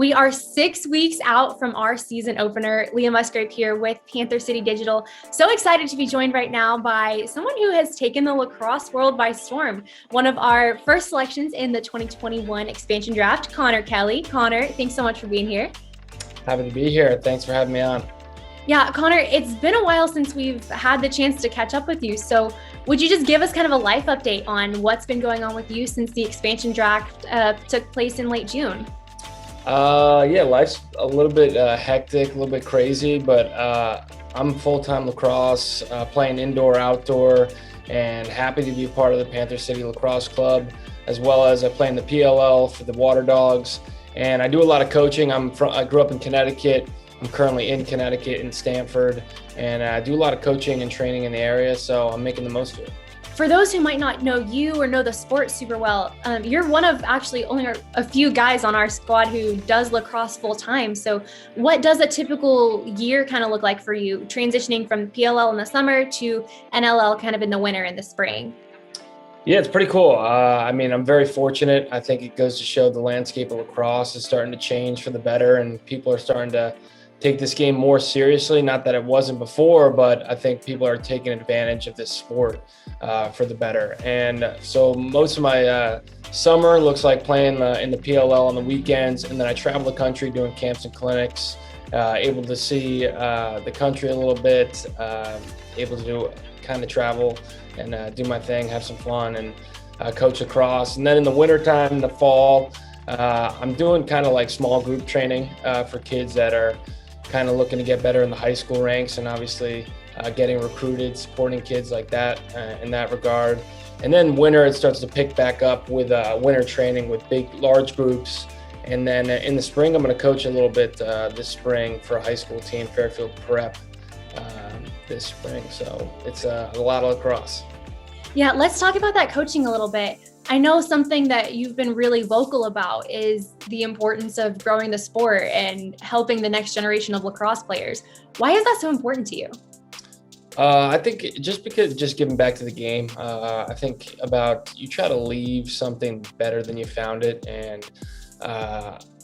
we are 6 weeks out from our season opener. Leah Musgrave here with Panther City Digital. So excited to be joined right now by someone who has taken the lacrosse world by storm. One of our first selections in the 2021 expansion draft, Connor Kelly. Connor, thanks so much for being here. Happy to be here. Thanks for having me on. Yeah, Connor, it's been a while since we've had the chance to catch up with you. So would you just give us kind of a life update on what's been going on with you since the expansion draft took place in late June? Yeah, life's a little bit hectic, a little bit crazy, but I'm full-time lacrosse, playing indoor, outdoor, and happy to be a part of the Panther City Lacrosse Club, as well as I play in the PLL for the Water Dogs, and I do a lot of coaching. I grew up in Connecticut. I'm currently in Connecticut in Stamford, and I do a lot of coaching and training in the area, so I'm making the most of it. For those who might not know you or know the sport super well, you're one of actually only a few guys on our squad who does lacrosse full time. So what does a typical year kind of look like for you, transitioning from PLL in the summer to NLL kind of in the winter and the spring? Yeah, it's pretty cool. I'm very fortunate. I think it goes to show the landscape of lacrosse is starting to change for the better, and people are starting to take this game more seriously. Not that it wasn't before, but I think people are taking advantage of this sport for the better. And so most of my summer looks like playing in the PLL on the weekends, and then I travel the country doing camps and clinics, able to see the country a little bit, able to do kind of travel and do my thing, have some fun, and coach lacrosse. And then in the wintertime, in the fall, I'm doing kind of like small group training for kids that are kind of looking to get better in the high school ranks, and obviously getting recruited, supporting kids like that in that regard. And then winter, it starts to pick back up with winter training with large groups. And then in the spring, I'm going to coach a little bit this spring for a high school team, Fairfield Prep, this spring. So it's a lot of lacrosse. Yeah, let's talk about that coaching a little bit. I know something that you've been really vocal about is the importance of growing the sport and helping the next generation of lacrosse players. Why is that so important to you? I think just giving back to the game. I think about you try to leave something better than you found it. And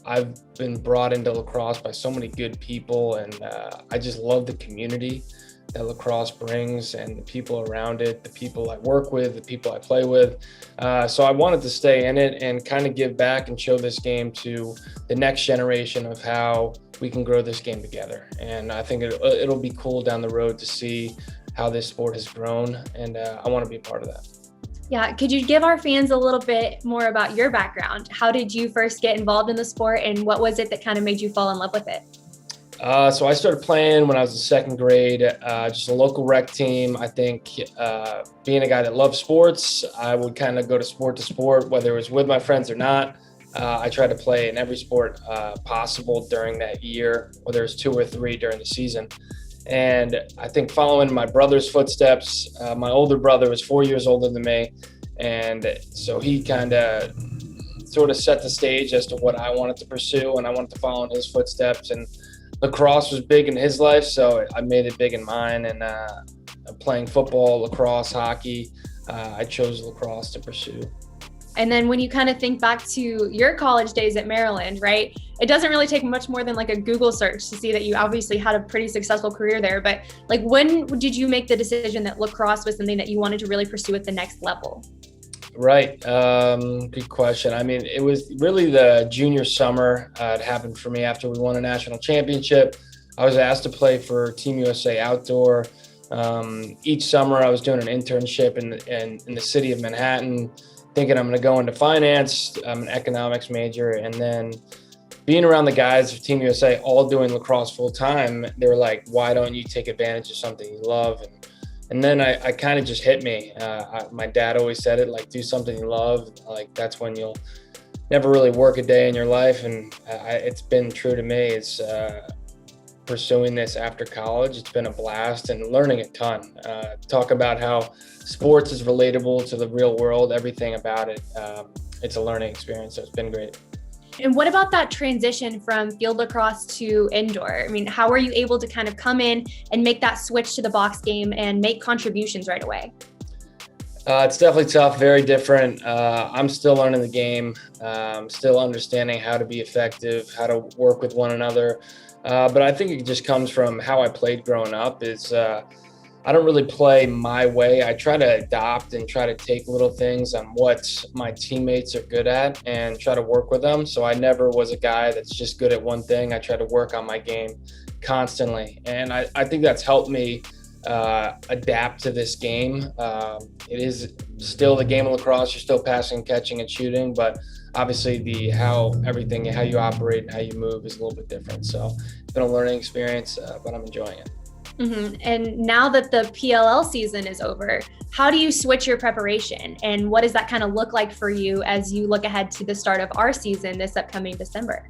I've been brought into lacrosse by so many good people, and I just love the community that lacrosse brings and the people around it, the people I work with, the people I play with. So I wanted to stay in it and kind of give back and show this game to the next generation of how we can grow this game together. And I think it'll be cool down the road to see how this sport has grown, and I want to be a part of that. Yeah, could you give our fans a little bit more about your background? How did you first get involved in the sport, and what was it that kind of made you fall in love with it? So I started playing when I was in second grade, just a local rec team. I think being a guy that loves sports, I would kind of go to sport, whether it was with my friends or not. I tried to play in every sport possible during that year, whether it was 2 or 3 during the season. And I think following my brother's footsteps, my older brother was 4 years older than me. And so he kind of sort of set the stage as to what I wanted to pursue, and I wanted to follow in his footsteps. And lacrosse was big in his life, so I made it big in mine. And playing football, lacrosse, hockey, I chose lacrosse to pursue. And then when you kind of think back to your college days at Maryland, right? It doesn't really take much more than like a Google search to see that you obviously had a pretty successful career there. But like, when did you make the decision that lacrosse was something that you wanted to really pursue at the next level? Right. Good question. I mean, it was really the junior summer. It happened for me after we won a national championship. I was asked to play for Team USA Outdoor. Each summer I was doing an internship in the city of Manhattan, thinking I'm going to go into finance. I'm an economics major. And then being around the guys of Team USA all doing lacrosse full time, they were like, why don't you take advantage of something you love? And then I kind of just hit me. My dad always said it, like, do something you love. Like, that's when you'll never really work a day in your life. And it's been true to me. It's pursuing this after college. It's been a blast and learning a ton. Talk about how sports is relatable to the real world, everything about it. It's a learning experience, so it's been great. And what about that transition from field lacrosse to indoor? I mean, how were you able to kind of come in and make that switch to the box game and make contributions right away? It's definitely tough, very different. I'm still learning the game, still understanding how to be effective, how to work with one another. But I think it just comes from how I played growing up. I don't really play my way. I try to adopt and try to take little things on what my teammates are good at and try to work with them. So I never was a guy that's just good at one thing. I try to work on my game constantly. And I think that's helped me adapt to this game. It is still the game of lacrosse. You're still passing, catching, and shooting, but obviously how you operate and how you move is a little bit different. So it's been a learning experience, but I'm enjoying it. And now that the PLL season is over, how do you switch your preparation? And what does that kind of look like for you as you look ahead to the start of our season this upcoming December?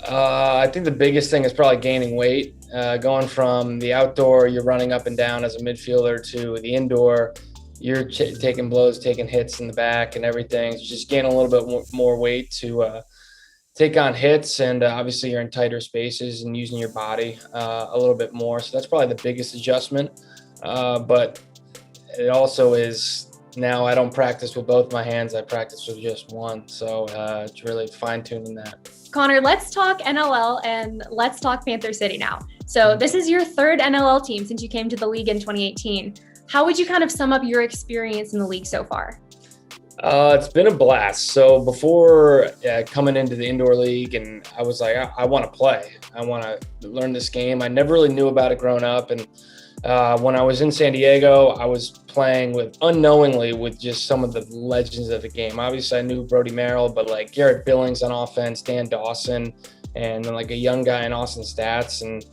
I think the biggest thing is probably gaining weight. Going from the outdoor, you're running up and down as a midfielder, to the indoor, you're taking blows, taking hits in the back and everything. So just gain a little bit more weight to take on hits. And obviously you're in tighter spaces and using your body a little bit more. So that's probably the biggest adjustment. But it also is, now I don't practice with both my hands. I practice with just one. So it's really fine tuning that. Connor, let's talk NLL and let's talk Panther City now. So this is your third NLL team since you came to the league in 2018. How would you kind of sum up your experience in the league so far? It's been a blast. So before coming into the indoor league, and I was like, I want to play. I want to learn this game. I never really knew about it growing up. And when I was in San Diego, I was playing unknowingly with just some of the legends of the game. Obviously, I knew Brody Merrill, but like Garrett Billings on offense, Dan Dawson, and then like a young guy in Austin Stats, and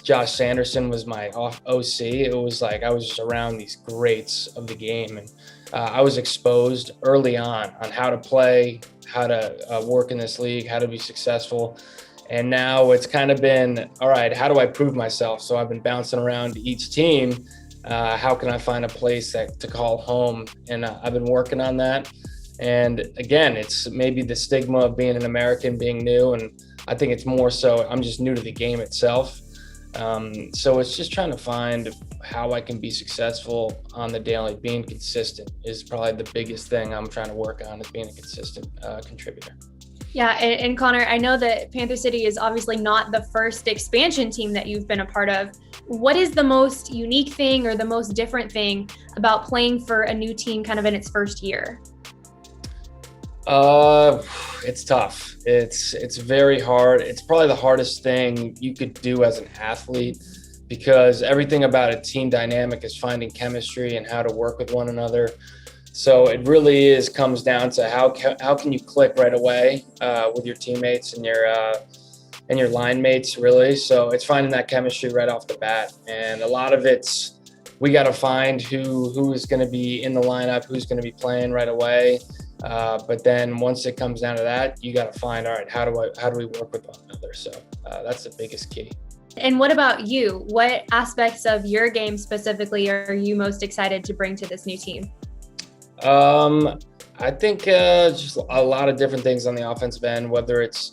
Josh Sanderson was my OC. It was like I was just around these greats of the game, and I was exposed early on how to play, how to work in this league, how to be successful. And now it's kind of been, all right, how do I prove myself? So I've been bouncing around to each team. How can I find a place to call home? And I've been working on that. And again, it's maybe the stigma of being an American, being new. And I think it's more so I'm just new to the game itself. So it's just trying to find how I can be successful on the daily. Being consistent is probably the biggest thing I'm trying to work on, is being a consistent contributor. Yeah, and Connor, I know that Panther City is obviously not the first expansion team that you've been a part of. What is the most unique thing or the most different thing about playing for a new team kind of in its first year? It's tough. It's very hard. It's probably the hardest thing you could do as an athlete, because everything about a team dynamic is finding chemistry and how to work with one another. So it really comes down to how can you click right away with your teammates and your line mates, really. So it's finding that chemistry right off the bat, and a lot of we got to find who is going to be in the lineup, who's going to be playing right away. But then once it comes down to that, you got to find, all right, how do we work with one another? So that's the biggest key. And what about you? What aspects of your game specifically are you most excited to bring to this new team? I think just a lot of different things on the offensive end, whether it's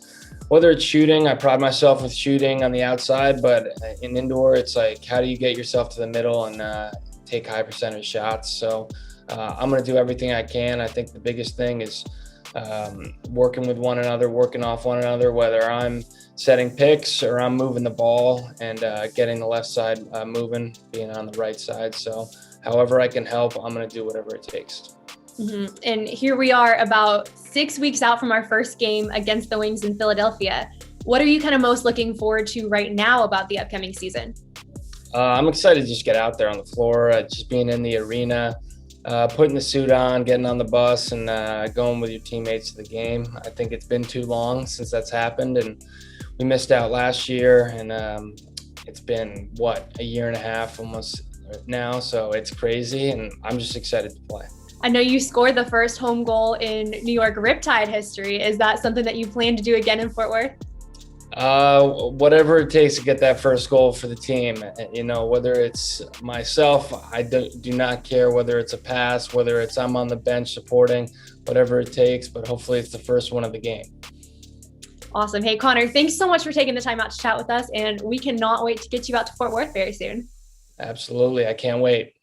shooting. I pride myself with shooting on the outside, but in indoor, it's like, how do you get yourself to the middle and take high percentage shots? So I'm going to do everything I can. I think the biggest thing is working with one another, working off one another, whether I'm setting picks or I'm moving the ball and getting the left side moving, being on the right side. So however I can help, I'm going to do whatever it takes. Mm-hmm. And here we are about 6 weeks out from our first game against the Wings in Philadelphia. What are you kind of most looking forward to right now about the upcoming season? I'm excited to just get out there on the floor, just being in the arena, putting the suit on, getting on the bus, and going with your teammates to the game. I think it's been too long since that's happened, and we missed out last year, and it's been, a year and a half almost now, so it's crazy, and I'm just excited to play. I know you scored the first home goal in New York Riptide history. Is that something that you plan to do again in Fort Worth? Whatever it takes to get that first goal for the team. You know, whether it's myself, I do not care whether it's a pass, whether it's I'm on the bench supporting, whatever it takes, but hopefully it's the first one of the game. Awesome. Hey, Connor, thanks so much for taking the time out to chat with us, and we cannot wait to get you out to Fort Worth very soon. Absolutely. I can't wait.